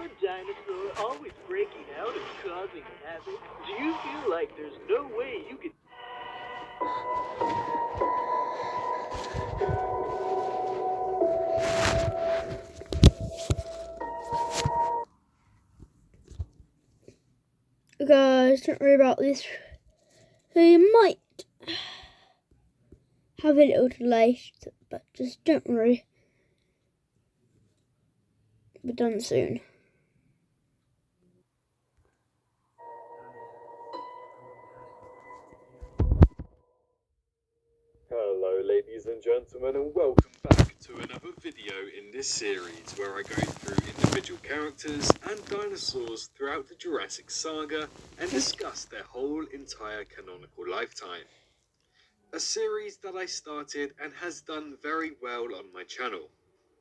a dinosaur always breaking out and causing havoc? Do you feel like there's no way you could... Guys, don't worry about this. So you might have a little delay, but just don't worry. We're done soon. Hello ladies and gentlemen, and welcome back to another video in this series where I go through individual characters and dinosaurs throughout the Jurassic saga and discuss their whole entire canonical lifetime. A series that I started and has done very well on my channel.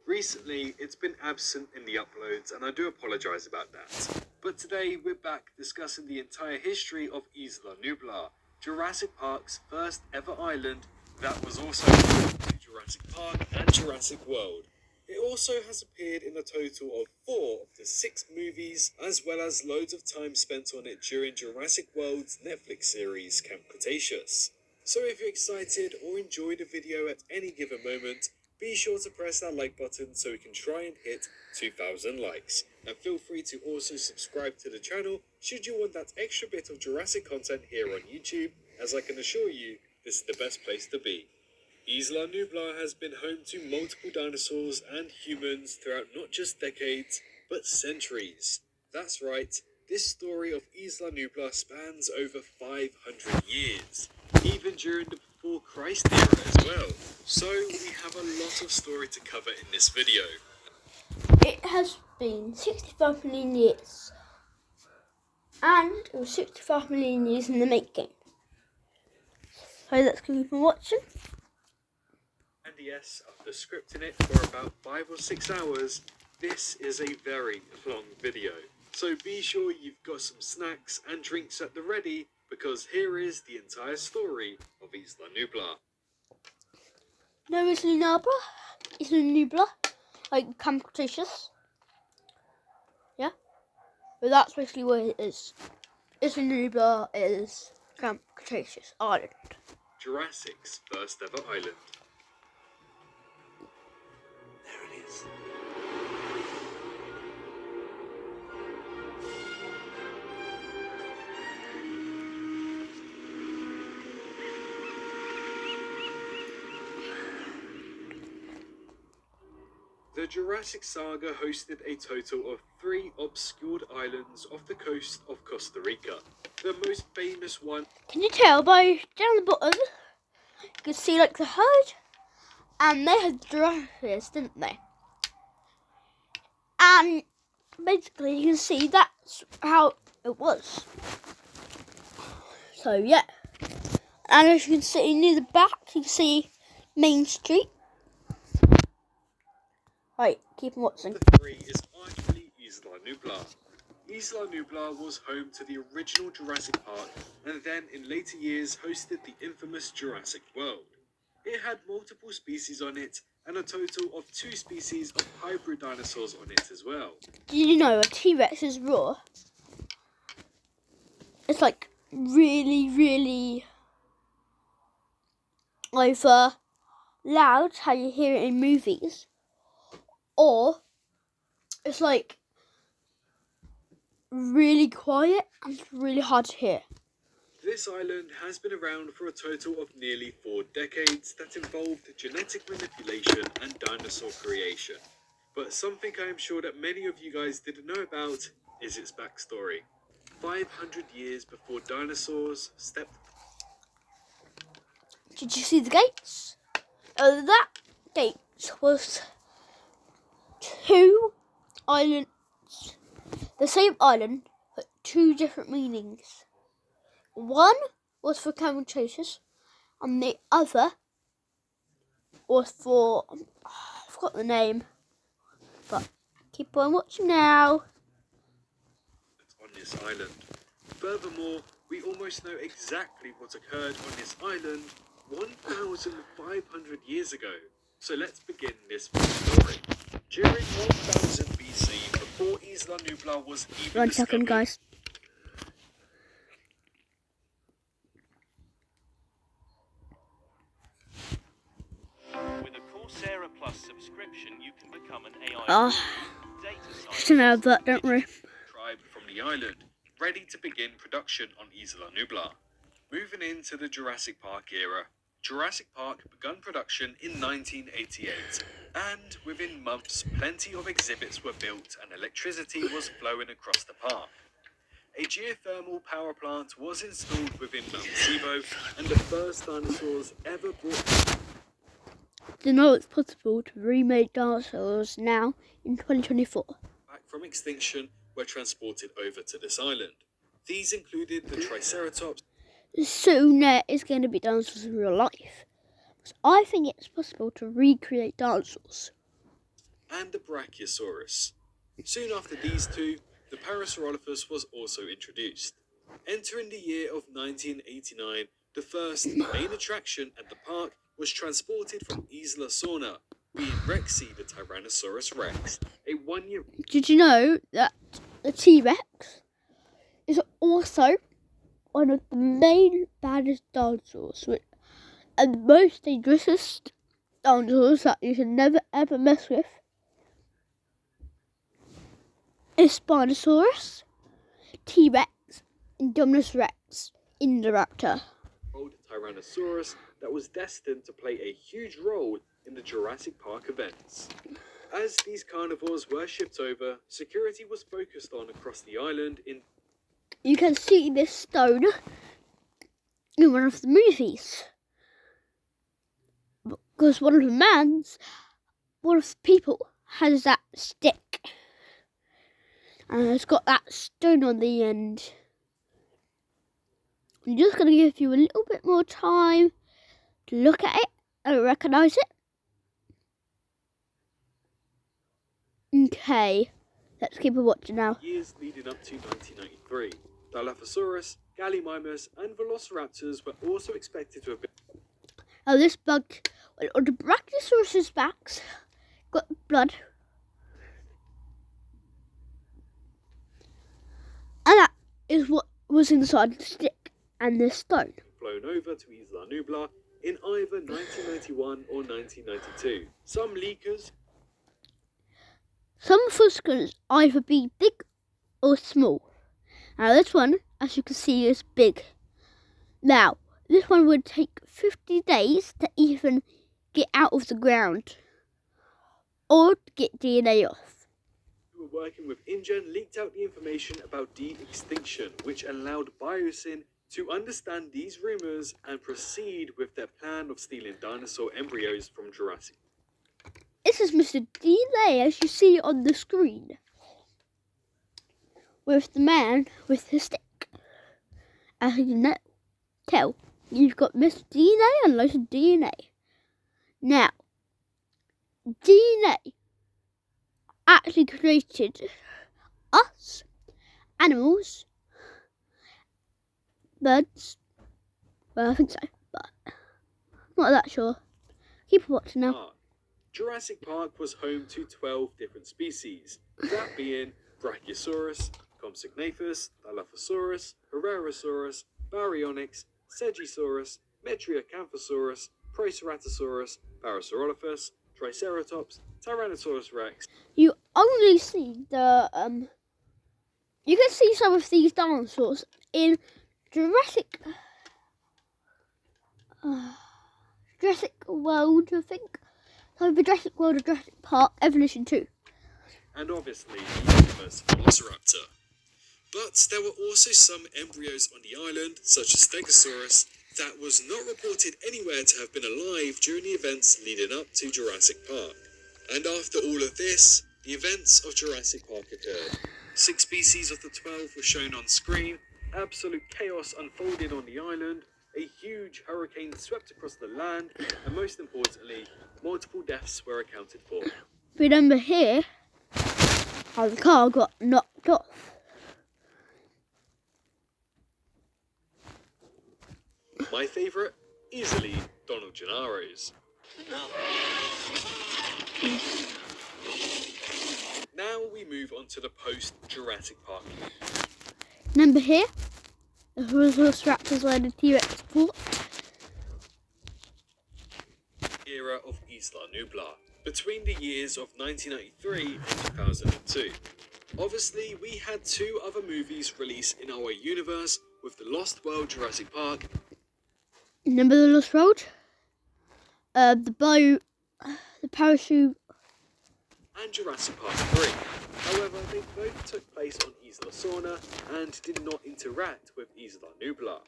Recently it's been absent in the uploads and I do apologise about that. But today we're back discussing the entire history of Isla Nublar, Jurassic Park's first ever island that was also home to Jurassic Park and Jurassic World. It also has appeared in a total of 4 of the 6 movies, as well as loads of time spent on it during Jurassic World's Netflix series Camp Cretaceous. So if you're excited or enjoyed a video at any given moment, be sure to press that like button so we can try and hit 2,000 likes. And feel free to also subscribe to the channel should you want that extra bit of Jurassic content here on YouTube, as I can assure you, this is the best place to be. Isla Nublar has been home to multiple dinosaurs and humans throughout not just decades, but centuries. That's right, this story of Isla Nublar spans over 500 years, even during the before Christ era as well. So we have a lot of story to cover in this video. It has been 65 million years. And it was 65 million years in the making. So let's keep on watching. And yes, after scripting it for about 5 or 6 hours, this is a very long video. So be sure you've got some snacks and drinks at the ready, because here is the entire story of Isla Nublar. No, Isla Nublar. Isla Nublar. Like Camp Cretaceous. Yeah? But that's basically what it is. Isla Nublar is Camp Cretaceous Island. Jurassic's first ever island. There it is. The Jurassic Saga hosted a total of 3 obscured islands off the coast of Costa Rica. The most famous one... Can you tell by down the bottom? You can see like the herd. And they had giraffes, didn't they? And basically you can see that's how it was. So yeah. And as you can see near the back, you can see Main Street. Right, keep on watching. The 3 is arguably Isla Nublar. Isla Nublar was home to the original Jurassic Park and then in later years hosted the infamous Jurassic World. It had multiple species on it and a total of 2 species of hybrid dinosaurs on it as well. Do you know a T-Rex's roar? It's like really, really either loud, how you hear it in movies, or it's like really quiet and really hard to hear. This island has been around for a total of nearly 4 decades that involved genetic manipulation and dinosaur creation. But something I am sure that many of you guys didn't know about is its backstory. 500 years before dinosaurs stepped... Did you see the gates? That gate was 2 islands, the same island, but 2 different meanings. One was for Camp Cretaceous, and the other was for, I forgot the name, but keep on watching now. on this island. Furthermore, we almost know exactly what occurred on this island 1,500 years ago. So let's begin this story. During 1000 BC, before Isla Nublar was even 1 second, discovered. guys. With a Coursera Plus subscription, you can become an AI data Just an scientist. advert, don't worry. Tribe from the island, ready to begin production on Isla Nublar. Moving into the Jurassic Park era, Jurassic Park began production in 1988, and within months, plenty of exhibits were built and electricity was flowing across the park. A geothermal power plant was installed within Mount Sibo, and the first dinosaurs ever brought Do you know it's possible to remake dinosaurs now in 2024? back from extinction were transported over to this island. These included the Triceratops, Soon there is going to be dinosaurs in real life. So I think it's possible to recreate dinosaurs. and the Brachiosaurus. Soon after these two, the Parasaurolophus was also introduced. Entering the year of 1989, the first main attraction at the park was transported from Isla Sorna, being Rexy the Tyrannosaurus Rex, a 1-year Did you know that the T-Rex is also one of the main baddest dinosaurs and the most dangerous dinosaurs that you should never ever mess with is Spinosaurus, T-Rex, and Dominus Rex, Indoraptor. old Tyrannosaurus that was destined to play a huge role in the Jurassic Park events. As these carnivores were shipped over, security was focused on across the island in You can see this stone in one of the movies. Because one of the people has that stick. And it's got that stone on the end. I'm just going to give you a little bit more time to look at it and recognise it. Okay, let's keep a watching now. years leading up to 1993. Dilophosaurus, Gallimimus, and Velociraptors were also expected to have been Now this bug went on the Brachiosaurus's backs, got blood. And that is what was inside the stick and the stone. flown over to Isla Nublar in either 1991 or 1992. Some leakers Some fish can either be big or small. Now this one, as you can see, is big. Now, this one would take 50 days to even get out of the ground or to get DNA off. who were working with InGen leaked out the information about de-extinction, which allowed Biosyn to understand these rumors and proceed with their plan of stealing dinosaur embryos from Jurassic. This is Mr. DNA, as you see on the screen, with the man with the stick. As you can tell, you've got Mr. DNA and loads of DNA. Now, DNA actually created us, animals, birds. Well, I think so, but I'm not that sure. Keep watching now. Park. Jurassic Park was home to 12 different species, that being Brachiosaurus, Compsognathus, Dilophosaurus, Herrerasaurus, Baryonyx, Segisaurus, Metriacanthosaurus, Proceratosaurus, Parasaurolophus, Triceratops, Tyrannosaurus Rex. You only see you can see some of these dinosaurs in Jurassic World, I think. So the Jurassic World or Jurassic Park Evolution 2. And obviously the infamous Velociraptor. But there were also some embryos on the island, such as Stegosaurus, that was not reported anywhere to have been alive during the events leading up to Jurassic Park. And after all of this, the events of Jurassic Park occurred. 6 species of the 12 were shown on screen, absolute chaos unfolded on the island, a huge hurricane swept across the land, and most importantly, multiple deaths were accounted for. Remember here how the car got knocked off. My favourite? Easily Donald Gennaro's. Now we move on to the post-Jurassic Park Remember here, the Velociraptors were the T-Rex fought. era of Isla Nublar, between the years of 1993 and 2002. Obviously, we had two other movies released in our universe with The Lost World Jurassic Park Remember the Lost Road? The boat, the parachute. and Jurassic Park 3. However, they both took place on Isla Sorna and did not interact with Isla Nublar.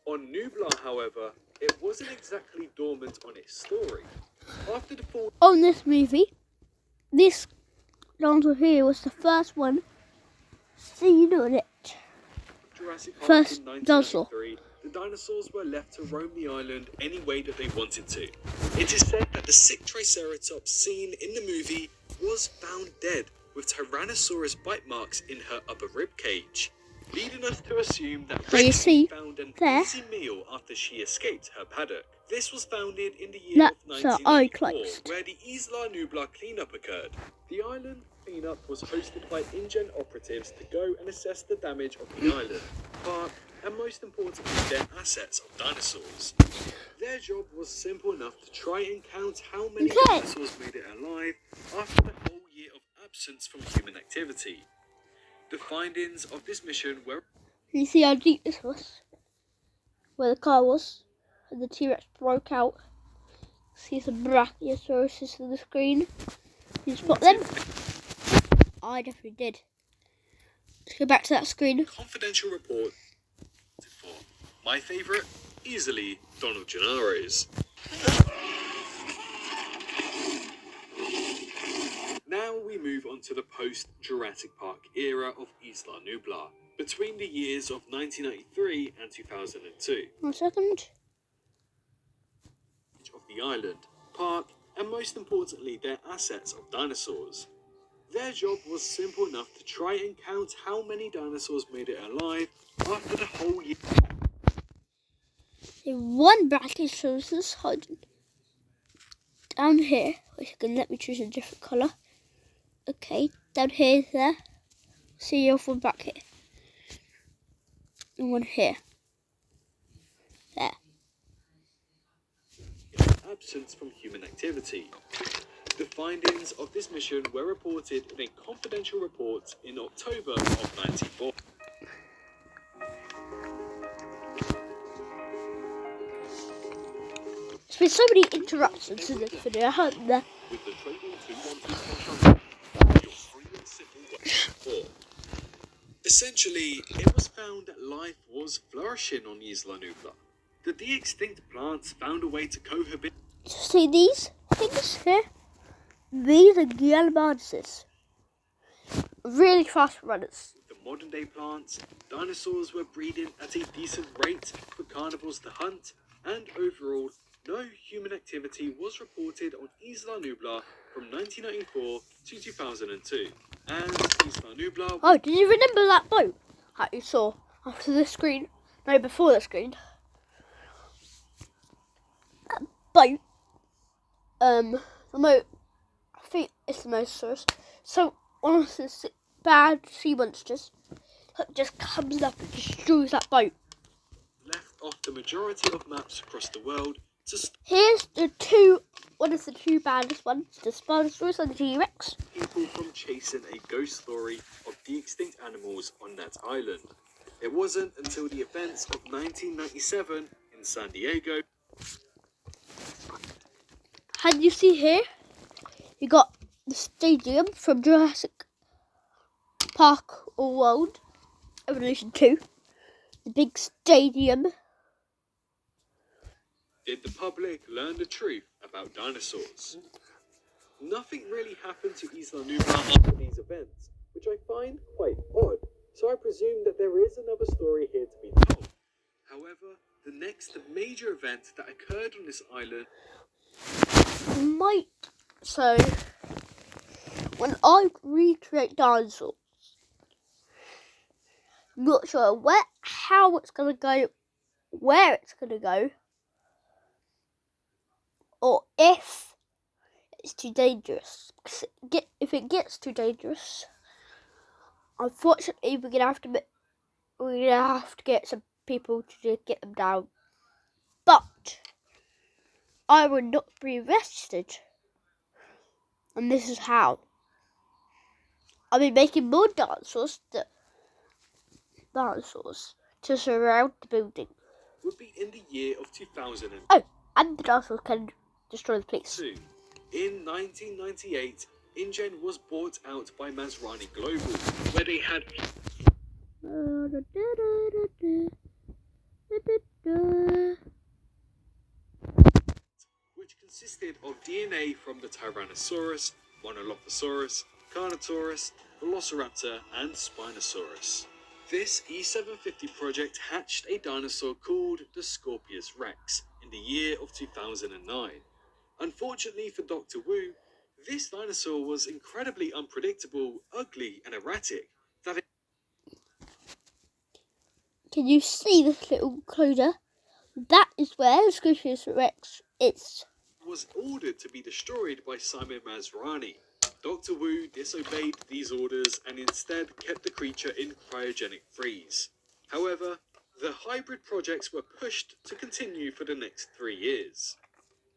On Nublar, however, it wasn't exactly dormant on its story. After the fall On this movie, this dinosaur here was the first one seen on it. of Jurassic Park First in dinosaur. 1993, the dinosaurs were left to roam the island any way that they wanted to. It is said that the sick Triceratops seen in the movie was found dead with Tyrannosaurus bite marks in her upper rib cage, leading us to assume that So you Rexy see, found an there. easy meal after she escaped her paddock. This was founded in the year of That's our eye 1984, closed. where the Isla Nublar cleanup occurred. The island cleanup was hosted by InGen operatives to go and assess the damage of the island, park, and most importantly, their assets of dinosaurs. Their job was simple enough to try and count how many Okay. dinosaurs made it alive after the whole year of absence from human activity. The findings of this mission were You see how deep this was? Where the car was, and the T-Rex broke out. See some brachiosauruses on the screen. You spot them? I definitely did. Let's go back to that screen. confidential report for my favourite, easily Donald Gennaro's. Now we move on to the post-Jurassic Park era of Isla Nublar, between the years of 1993 and 2002. 1 second. Of the island, park, and most importantly, their assets of dinosaurs. Their job was simple enough to try and count how many dinosaurs made it alive after the whole year. There's one brachiosaurus hiding down here. Wait a second, let me choose a different colour. Okay, down here, there. See you from back here. And one here. There. Absence from human activity. The findings of this mission were reported in a confidential report in October of 94. There's been so many interruptions in this video, haven't there? With the trading 212 your free and simple way to war. Essentially, it was found that life was flourishing on Isla Nublar. The de-extinct plants found a way to cohabit See these things here? These are Guillemardses. Really fast runners. with the modern day plants. Dinosaurs were breeding at a decent rate for carnivores to hunt, and overall, no human activity was reported on Isla Nublar from 1994 to 2002. And Isla Nublar Oh, did you remember that boat that you saw after the screen? No, before the screen. That boat. I think it's the Mosasaurus. So one of the bad sea monsters just comes up and destroys that boat. left off the majority of maps across the world to stop Here's one of the two baddest ones, the Spinosaurus and the T-Rex. people from chasing a ghost story of de-extinct animals on that island. It wasn't until the events of 1997 in San Diego And you see here, you got the stadium from Jurassic Park or World Evolution 2. The big stadium. did the public learn the truth about dinosaurs. Nothing really happened to Isla Nublar after these events, which I find quite odd, so I presume that there is another story here to be told. However, the next major event that occurred on this island So, when I recreate dinosaurs, I'm not sure how it's going to go, where it's going to go, or if it's too dangerous. If it gets too dangerous, unfortunately, we're gonna have to get some people to get them down. But I will not be arrested, and this is how. I'll be making more dinosaurs to surround the building. Would be in the year of 2000. Oh, and the dinosaurs can destroy the place. In 1998, InGen was bought out by Masrani Global, where they had which consisted of DNA from the Tyrannosaurus, Monolophosaurus, Carnotaurus, Velociraptor, and Spinosaurus. This E750 project hatched a dinosaur called the Scorpius Rex in the year of 2009. Unfortunately for Dr. Wu, this dinosaur was incredibly unpredictable, ugly, and erratic. Can you see this little enclosure? That is where the Scorpius Rex is. Was ordered to be destroyed by Simon Masrani. Dr. Wu disobeyed these orders and instead kept the creature in cryogenic freeze. However, the hybrid projects were pushed to continue for the next 3 years.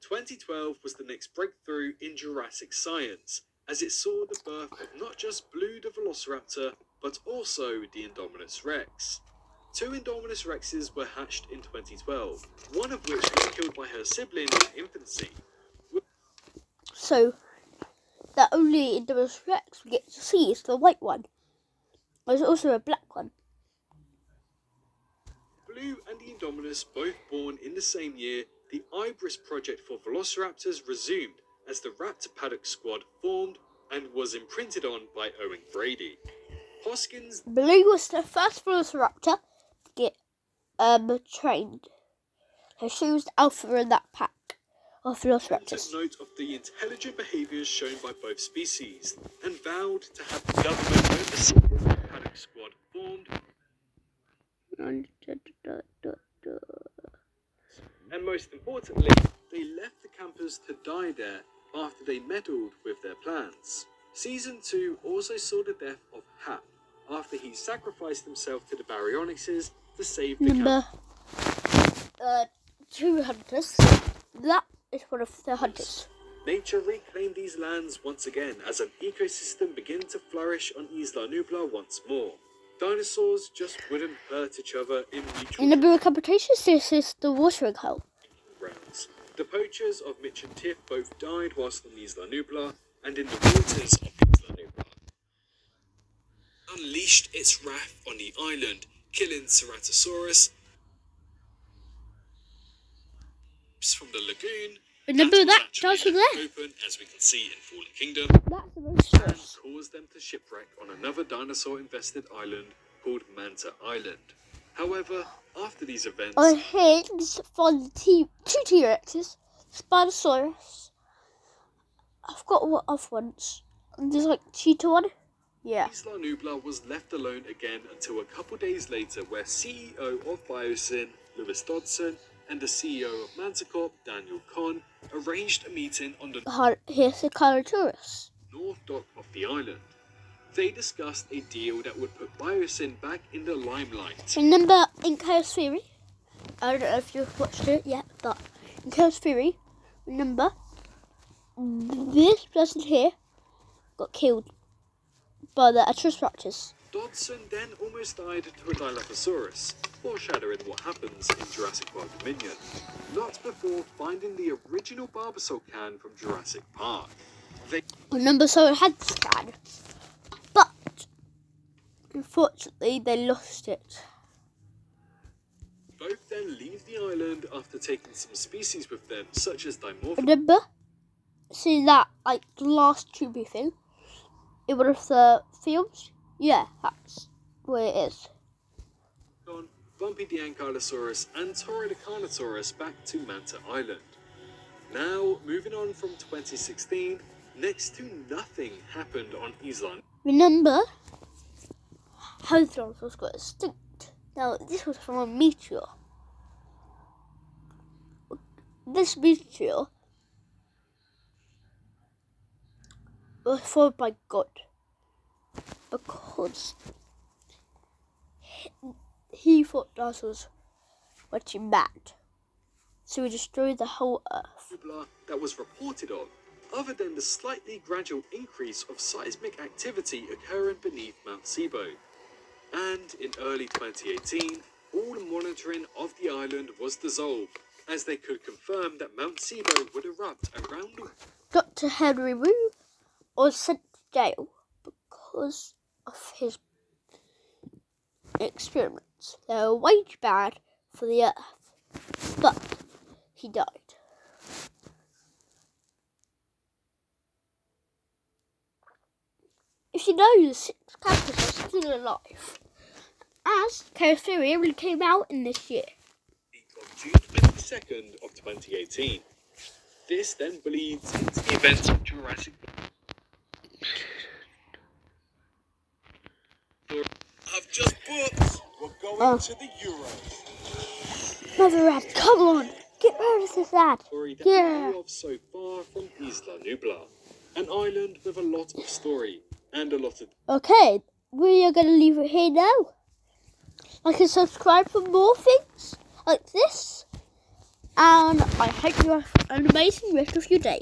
2012 was the next breakthrough in Jurassic science, as it saw the birth of not just Blue the Velociraptor, but also the Indominus Rex. 2 Indominus Rexes were hatched in 2012, one of which was killed by her sibling in infancy. So, the only Indominus Rex we get to see is the white one. There's also a black one. Blue and the Indominus, both born in the same year, the Ibris project for Velociraptors resumed as the Raptor Paddock squad formed and was imprinted on by Owen Brady. Hoskins Blue was the first Velociraptor to get trained. So she was the alpha in that pack of Velociraptors. took note of the intelligent behaviours shown by both species and vowed to have the government oversee the Paddock squad formed. And most importantly, they left the campers to die there after they meddled with their plans. Season 2 also saw the death of Hap after he sacrificed himself to the Baryonyxes to save the Number 2 hunters. That is one of the hunters. Nature reclaimed these lands once again as an ecosystem began to flourish on Isla Nublar once more. Dinosaurs just wouldn't hurt each other in mutual In the Blue Computations, this is the watering hole. grounds. The poachers of Mitch and Tiff both died whilst on Isla Nublar and in the waters of Isla Nublar. Unleashed its wrath on the island, killing Ceratosaurus from the lagoon. Remember that was dinosaur actually there? left open, as we can see in Fallen Kingdom, That's the Velociraptor. and caused them to shipwreck on another dinosaur-infested island called Manta Island. However, after these events, On here, you can find two T-Rexes, Spinosaurus. I forgot what other ones. And there's like cheetah one. Yeah. Isla Nublar was left alone again until a couple days later, where CEO of Biosyn, Lewis Dodson, and the CEO of Manticorp, Daniel Kahn, arranged a meeting on the Here's the Carnotaurus. north dock of the island. They discussed a deal that would put Biosyn back in the limelight. Remember in Chaos Theory? I don't know if you've watched it yet, but in Chaos Theory, remember this person here got killed by the Atrociraptors. Dodson then almost died to a Dilophosaurus, foreshadowing what happens in Jurassic World Dominion, not before finding the original Barbasol can from Jurassic Park. Remember, so it had the scan, but unfortunately they lost it. Both then leave the island after taking some species with them, such as Dimorphodon, Remember, see that like last tubey thing in one of the films? Yeah, that's where it is. Bumpy the Ankylosaurus, and Toro the Carnotaurus back to Manta Island. Now, moving on from 2016, next to nothing happened on Isla. Remember how the dinosaurs got extinct? Now, this was from a meteor. This meteor was followed by God because he thought dinosaurs were too mad. So he destroyed the whole Earth. Nebula that was reported on, other than the slightly gradual increase of seismic activity occurring beneath Mount Sibo. And in early 2018, all monitoring of the island was dissolved, as they could confirm that Mount Sibo would erupt around the... Dr. Henry Wu was sent to jail because of his experiments. They were way too bad for the Earth, but he died. If you know, the 6 campers are still alive, as Theory only came out in this year. ...of June 22nd of 2018. This then bleeds into the events of Jurassic I've just booked. We're going to the Euros. Mother Rat, come on! Get rid of this lad! Story that Yeah! we know of so far from Isla Nublar. An island with a lot of story and a lot of... Okay, we are going to leave it here now. Like and subscribe for more things like this. And I hope you have an amazing rest of your day.